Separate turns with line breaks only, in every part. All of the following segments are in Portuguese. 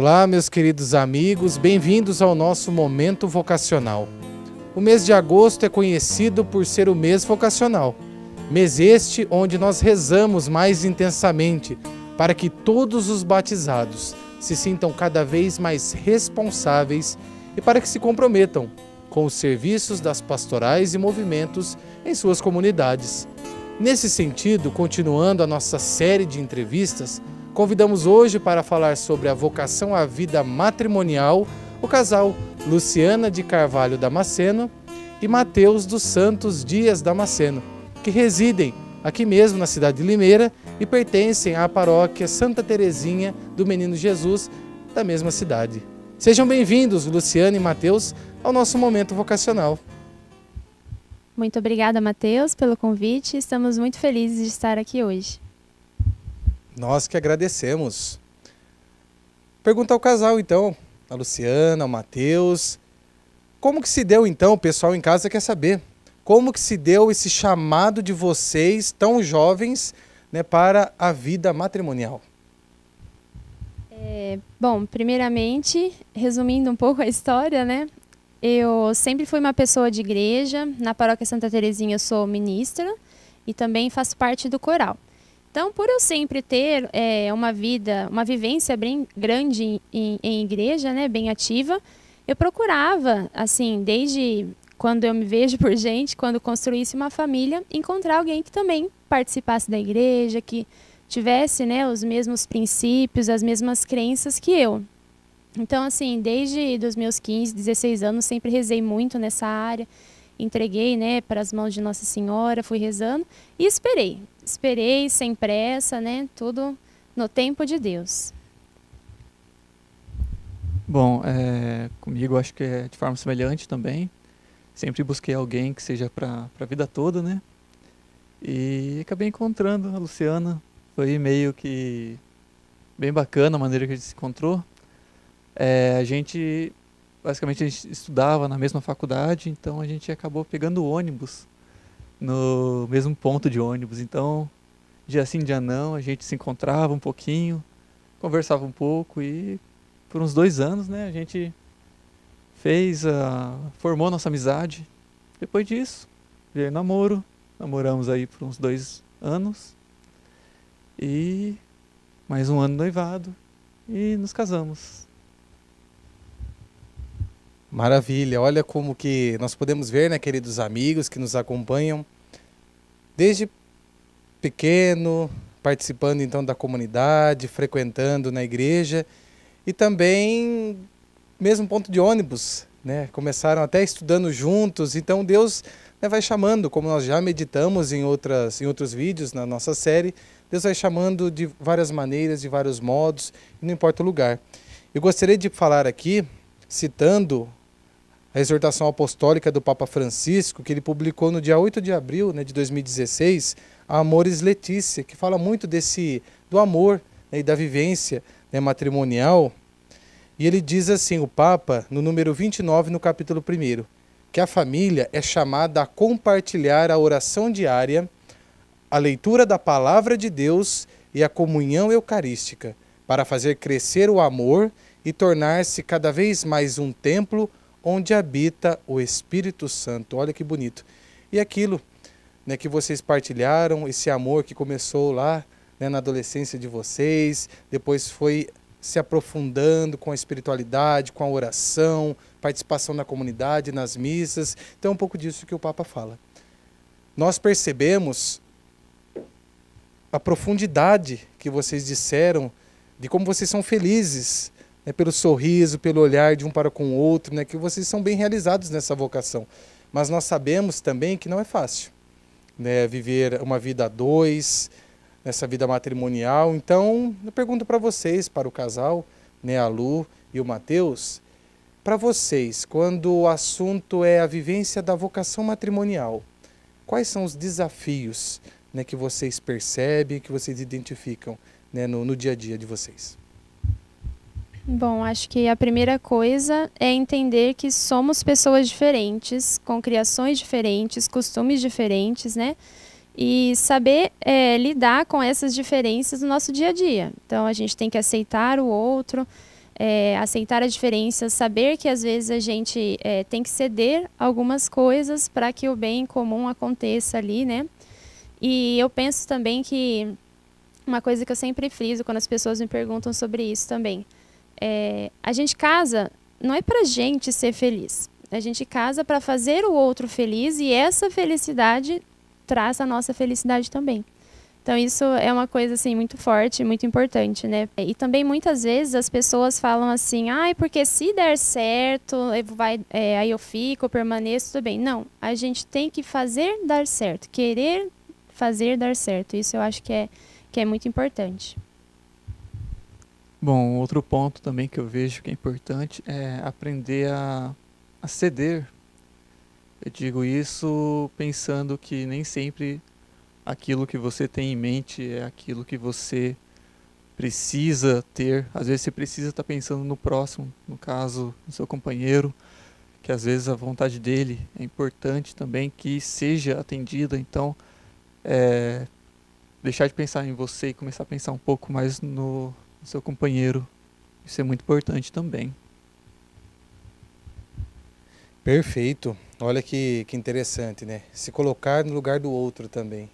Olá, meus queridos amigos, bem-vindos ao nosso Momento Vocacional. O mês de agosto é conhecido por ser o mês vocacional, mês este onde nós rezamos mais intensamente para que todos os batizados se sintam cada vez mais responsáveis e para que se comprometam com os serviços das pastorais e movimentos em suas comunidades. Nesse sentido, continuando a nossa série de entrevistas, convidamos hoje para falar sobre a vocação à vida matrimonial o casal Luciana de Carvalho Damasceno e Mateus dos Santos Dias Damasceno, que residem aqui mesmo na cidade de Limeira e pertencem à paróquia Santa Terezinha do Menino Jesus da mesma cidade. Sejam bem-vindos, Luciana e Mateus, ao nosso Momento Vocacional.
Muito obrigada, Mateus, pelo convite. Estamos muito felizes de estar aqui hoje.
Nós que agradecemos. Pergunta ao casal, então, a Luciana, ao Mateus, como que se deu, então, o pessoal em casa quer saber, como que se deu esse chamado de vocês, tão jovens, né, para a vida matrimonial?
Bom, primeiramente, resumindo um pouco a história, né? Eu sempre fui uma pessoa de igreja, na paróquia Santa Terezinha eu sou ministra e também faço parte do coral. Então, por eu sempre ter uma vivência bem grande em igreja, né, bem ativa, eu procurava, assim, desde quando eu me vejo por gente, quando construísse uma família, encontrar alguém que também participasse da igreja, que tivesse, né, os mesmos princípios, as mesmas crenças que eu. Então, assim, desde os meus 15, 16 anos, sempre rezei muito nessa área, entreguei, né, para as mãos de Nossa Senhora, fui rezando e esperei. Esperei sem pressa, né? Tudo no tempo de Deus.
Bom, comigo acho que é de forma semelhante também. Sempre busquei alguém que seja para a vida toda, né? E acabei encontrando a Luciana. Foi meio que bem bacana a maneira que a gente se encontrou. Basicamente a gente estudava na mesma faculdade, então a gente acabou pegando ônibus no mesmo ponto de ônibus. Então, dia sim, dia não, a gente se encontrava um pouquinho, conversava um pouco e por uns 2 anos, né, a gente formou nossa amizade. Depois disso, veio namoro, namoramos aí por uns 2 anos e mais um ano noivado e nos casamos.
Maravilha, olha como que nós podemos ver, né, queridos amigos que nos acompanham, desde pequeno, participando então da comunidade, frequentando na igreja e também mesmo ponto de ônibus, né, começaram até estudando juntos, então Deus, né, vai chamando, como nós já meditamos em outros vídeos na nossa série, Deus vai chamando de várias maneiras, de vários modos, não importa o lugar. Eu gostaria de falar aqui, citando a exortação apostólica do Papa Francisco, que ele publicou no dia 8 de abril, né, de 2016, a Amoris Laetitia, que fala muito do amor, né, e da vivência, né, matrimonial. E ele diz assim, o Papa, no número 29, no capítulo 1, que a família é chamada a compartilhar a oração diária, a leitura da palavra de Deus e a comunhão eucarística, para fazer crescer o amor e tornar-se cada vez mais um templo onde habita o Espírito Santo. Olha que bonito. E aquilo, né, que vocês partilharam, esse amor que começou lá, né, na adolescência de vocês, depois foi se aprofundando com a espiritualidade, com a oração, participação na comunidade, nas missas. Então é um pouco disso que o Papa fala. Nós percebemos a profundidade que vocês disseram, de como vocês são felizes, né, pelo sorriso, pelo olhar de um para com o outro, né, que vocês são bem realizados nessa vocação. Mas nós sabemos também que não é fácil, né, viver uma vida a dois, nessa vida matrimonial. Então, eu pergunto para vocês, para o casal, né, a Lu e o Mateus, para vocês, quando o assunto é a vivência da vocação matrimonial, quais são os desafios, né, que vocês percebem, que vocês identificam, né, no dia a dia de vocês?
Bom, acho que a primeira coisa é entender que somos pessoas diferentes, com criações diferentes, costumes diferentes, né? E saber lidar com essas diferenças no nosso dia a dia. Então, a gente tem que aceitar o outro, aceitar a diferença, saber que às vezes a gente tem que ceder algumas coisas para que o bem comum aconteça ali, né? E eu penso também que uma coisa que eu sempre friso quando as pessoas me perguntam sobre isso também, a gente casa não é para a gente ser feliz, a gente casa para fazer o outro feliz e essa felicidade traz a nossa felicidade também. Então isso é uma coisa assim muito forte, muito importante, né? E também muitas vezes as pessoas falam assim, porque se der certo, aí eu fico, eu permaneço, tudo bem. Não, a gente tem que fazer dar certo, querer fazer dar certo. Isso eu acho que é muito importante.
Bom, outro ponto também que eu vejo que é importante é aprender a ceder. Eu digo isso pensando que nem sempre aquilo que você tem em mente é aquilo que você precisa ter. Às vezes você precisa estar pensando no próximo, no caso, no seu companheiro, que às vezes a vontade dele é importante também que seja atendida. Então, deixar de pensar em você e começar a pensar um pouco mais no seu companheiro, isso é muito importante também.
Perfeito. Olha que interessante, né? Se colocar no lugar do outro também.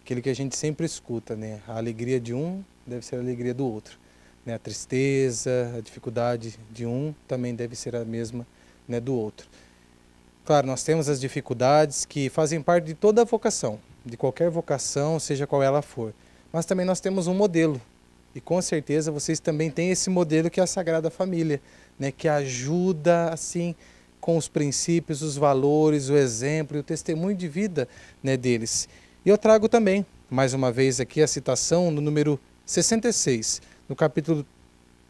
Aquilo que a gente sempre escuta, né? A alegria de um deve ser a alegria do outro, né? A tristeza, a dificuldade de um também deve ser a mesma, né, do outro. Claro, nós temos as dificuldades que fazem parte de toda a vocação, de qualquer vocação, seja qual ela for. Mas também nós temos um modelo. E com certeza vocês também têm esse modelo que é a Sagrada Família, né? Que ajuda, assim, com os princípios, os valores, o exemplo e o testemunho de vida, né, deles. E eu trago também, mais uma vez aqui, a citação no número 66, no capítulo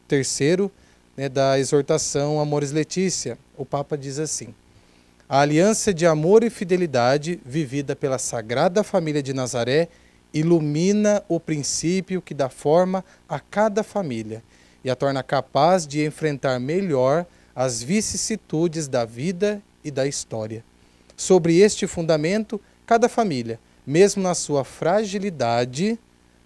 3º, né, da exortação Amoris Laetitia. O Papa diz assim: a aliança de amor e fidelidade vivida pela Sagrada Família de Nazaré ilumina o princípio que dá forma a cada família e a torna capaz de enfrentar melhor as vicissitudes da vida e da história. Sobre este fundamento, cada família, mesmo na sua fragilidade,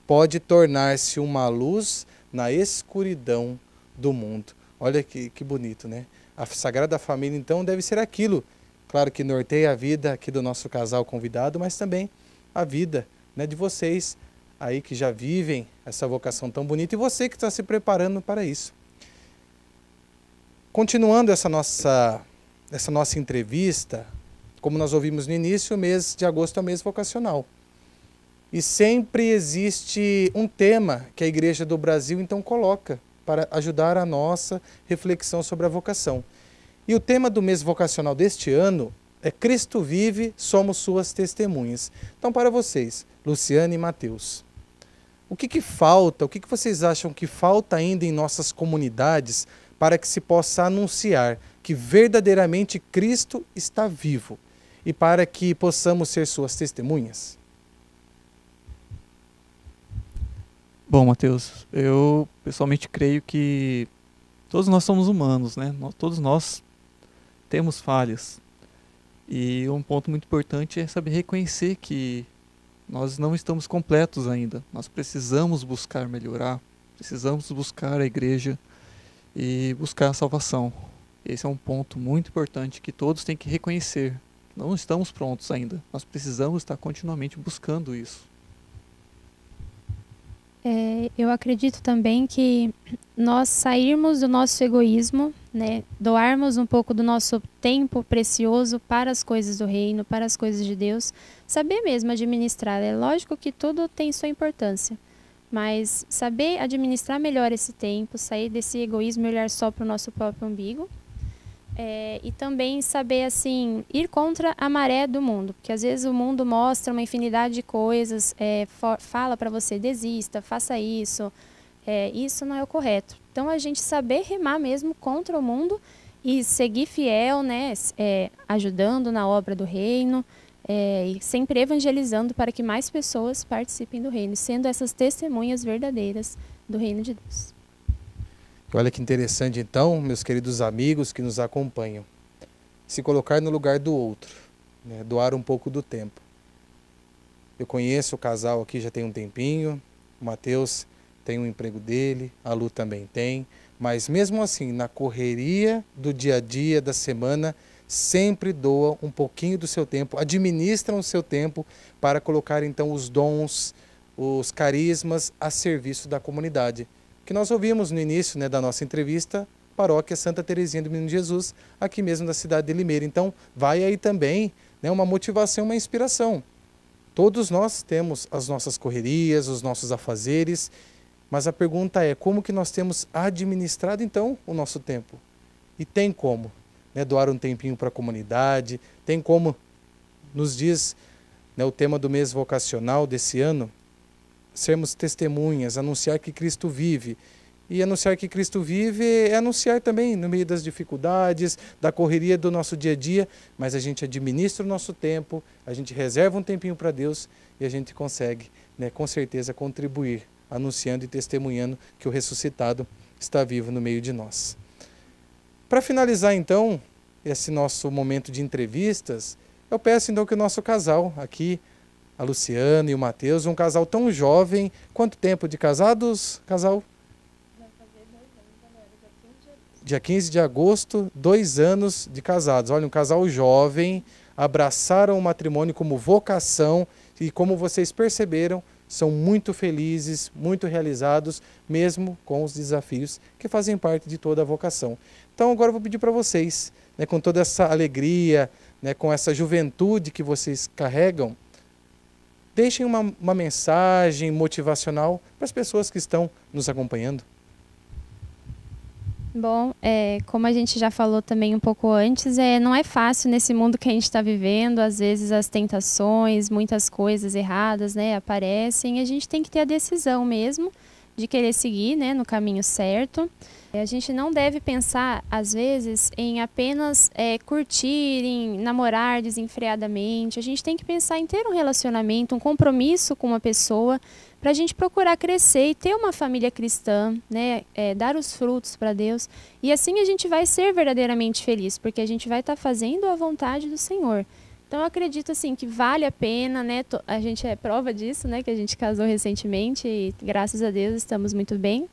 pode tornar-se uma luz na escuridão do mundo. Olha que bonito, né? A Sagrada Família, então, deve ser aquilo, claro que norteia a vida aqui do nosso casal convidado, mas também a vida, né, de vocês aí que já vivem essa vocação tão bonita e você que está se preparando para isso. Continuando essa nossa entrevista, como nós ouvimos no início, o mês de agosto é o mês vocacional. E sempre existe um tema que a Igreja do Brasil então coloca para ajudar a nossa reflexão sobre a vocação. E o tema do mês vocacional deste ano é Cristo vive, somos suas testemunhas. Então, para vocês, Luciane e Mateus, o que falta, o que vocês acham que falta ainda em nossas comunidades para que se possa anunciar que verdadeiramente Cristo está vivo e para que possamos ser suas testemunhas?
Bom, Mateus, eu pessoalmente creio que todos nós somos humanos, né? Todos nós temos falhas. E um ponto muito importante é saber reconhecer que nós não estamos completos ainda. Nós precisamos buscar melhorar, precisamos buscar a igreja e buscar a salvação. Esse é um ponto muito importante que todos têm que reconhecer. Não estamos prontos ainda. Nós precisamos estar continuamente buscando isso.
Eu acredito também que nós sairmos do nosso egoísmo, né, doarmos um pouco do nosso tempo precioso para as coisas do reino, para as coisas de Deus, saber mesmo administrar. É lógico que tudo tem sua importância, mas saber administrar melhor esse tempo, sair desse egoísmo e olhar só para o nosso próprio umbigo. E também saber, assim, ir contra a maré do mundo, porque às vezes o mundo mostra uma infinidade de coisas, fala para você, desista, faça isso, isso não é o correto. Então a gente saber remar mesmo contra o mundo e seguir fiel, né, ajudando na obra do reino, e sempre evangelizando para que mais pessoas participem do reino, sendo essas testemunhas verdadeiras do reino de Deus.
Olha que interessante então, meus queridos amigos que nos acompanham, se colocar no lugar do outro, né? Doar um pouco do tempo. Eu conheço o casal aqui já tem um tempinho, o Mateus tem um emprego dele, a Lu também tem, mas mesmo assim, na correria do dia a dia, da semana, sempre doam um pouquinho do seu tempo, administram o seu tempo para colocar então os dons, os carismas a serviço da comunidade. Que nós ouvimos no início, né, da nossa entrevista, Paróquia Santa Teresinha do Menino Jesus, aqui mesmo na cidade de Limeira. Então, vai aí também, né, uma motivação, uma inspiração. Todos nós temos as nossas correrias, os nossos afazeres, mas a pergunta é, como que nós temos administrado então o nosso tempo? E tem como, né, doar um tempinho para a comunidade, tem como, nos diz, né, o tema do mês vocacional desse ano, sermos testemunhas, anunciar que Cristo vive. E anunciar que Cristo vive é anunciar também no meio das dificuldades, da correria do nosso dia a dia, mas a gente administra o nosso tempo, a gente reserva um tempinho para Deus e a gente consegue, né, com certeza, contribuir, anunciando e testemunhando que o ressuscitado está vivo no meio de nós. Para finalizar, então, esse nosso momento de entrevistas, eu peço então que o nosso casal aqui, a Luciana e o Matheus, um casal tão jovem, quanto tempo de casados, casal? Dia 15 de agosto, 2 anos de casados. Olha, um casal jovem, abraçaram o matrimônio como vocação e, como vocês perceberam, são muito felizes, muito realizados, mesmo com os desafios que fazem parte de toda a vocação. Então agora eu vou pedir para vocês, né, com toda essa alegria, né, com essa juventude que vocês carregam, deixem uma mensagem motivacional para as pessoas que estão nos acompanhando.
Bom, como a gente já falou também um pouco antes, não é fácil nesse mundo que a gente está vivendo. Às vezes as tentações, muitas coisas erradas, né, aparecem. A gente tem que ter a decisão mesmo de querer seguir, né, no caminho certo. A gente não deve pensar, às vezes, em apenas curtir, em namorar desenfreadamente. A gente tem que pensar em ter um relacionamento, um compromisso com uma pessoa, para a gente procurar crescer e ter uma família cristã, né? Dar os frutos para Deus. E assim a gente vai ser verdadeiramente feliz, porque a gente vai estar fazendo a vontade do Senhor. Então eu acredito assim que vale a pena, né? A gente é prova disso, né? Que a gente casou recentemente e graças a Deus estamos muito bem.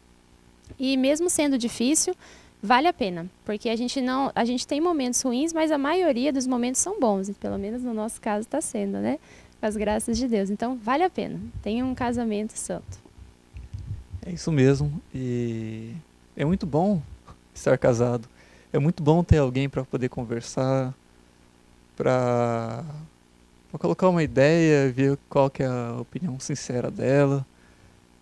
E mesmo sendo difícil, vale a pena, porque a gente tem momentos ruins, mas a maioria dos momentos são bons, e pelo menos no nosso caso está sendo, né? Com as graças de Deus. Então, vale a pena. Tenha um casamento santo.
É isso mesmo. E é muito bom estar casado. É muito bom ter alguém para poder conversar, para colocar uma ideia, ver qual que é a opinião sincera dela,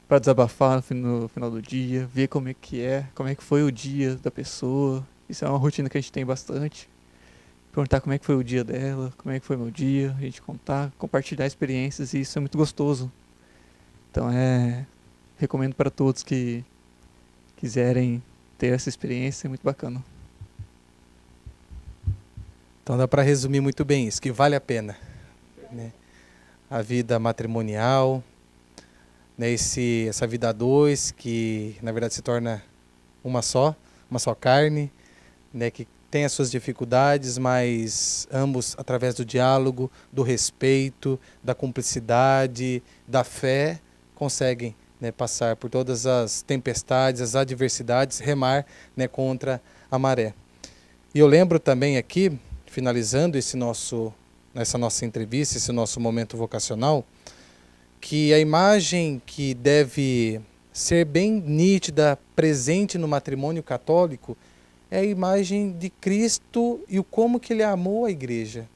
para desabafar no final do dia, ver como é que foi o dia da pessoa. Isso é uma rotina que a gente tem bastante. Perguntar como é que foi o dia dela, como é que foi meu dia, a gente contar, compartilhar experiências, e isso é muito gostoso. Então recomendo para todos que quiserem ter essa experiência, é muito bacana.
Então dá para resumir muito bem isso, que vale a pena, né? A vida matrimonial, né? Essa vida a dois, que na verdade se torna uma só carne, né? Que tem as suas dificuldades, mas ambos, através do diálogo, do respeito, da cumplicidade, da fé, conseguem, né, passar por todas as tempestades, as adversidades, remar, né, contra a maré. E eu lembro também aqui, finalizando essa nossa entrevista, esse nosso momento vocacional, que a imagem que deve ser bem nítida, presente no matrimônio católico, é a imagem de Cristo e o como que Ele amou a igreja,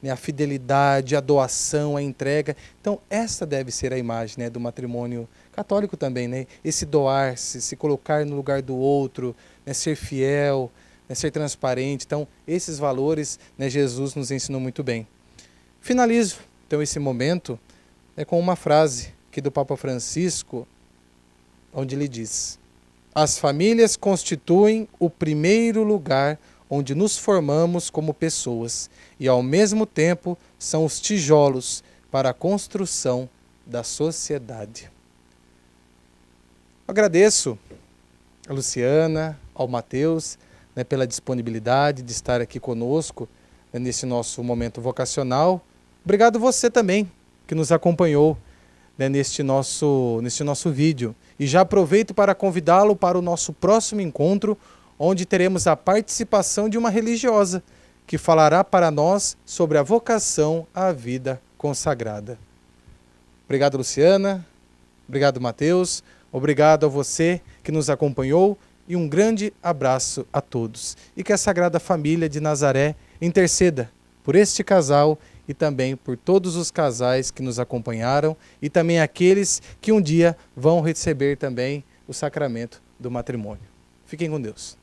né? A fidelidade, a doação, a entrega. Então essa deve ser a imagem, né, do matrimônio católico também, né? Esse doar-se, se colocar no lugar do outro, né, ser fiel, né, ser transparente. Então esses valores, né, Jesus nos ensinou muito bem. Finalizo então esse momento com uma frase aqui do Papa Francisco, onde ele diz: as famílias constituem o primeiro lugar onde nos formamos como pessoas e, ao mesmo tempo, são os tijolos para a construção da sociedade. Agradeço a Luciana, ao Matheus, né, pela disponibilidade de estar aqui conosco, né, nesse nosso momento vocacional. Obrigado você também, que nos acompanhou né, neste nosso vídeo. E já aproveito para convidá-lo para o nosso próximo encontro, onde teremos a participação de uma religiosa, que falará para nós sobre a vocação à vida consagrada. Obrigado, Luciana. Obrigado, Mateus. Obrigado a você que nos acompanhou e um grande abraço a todos. E que a Sagrada Família de Nazaré interceda por este casal e também por todos os casais que nos acompanharam e também aqueles que um dia vão receber também o sacramento do matrimônio. Fiquem com Deus.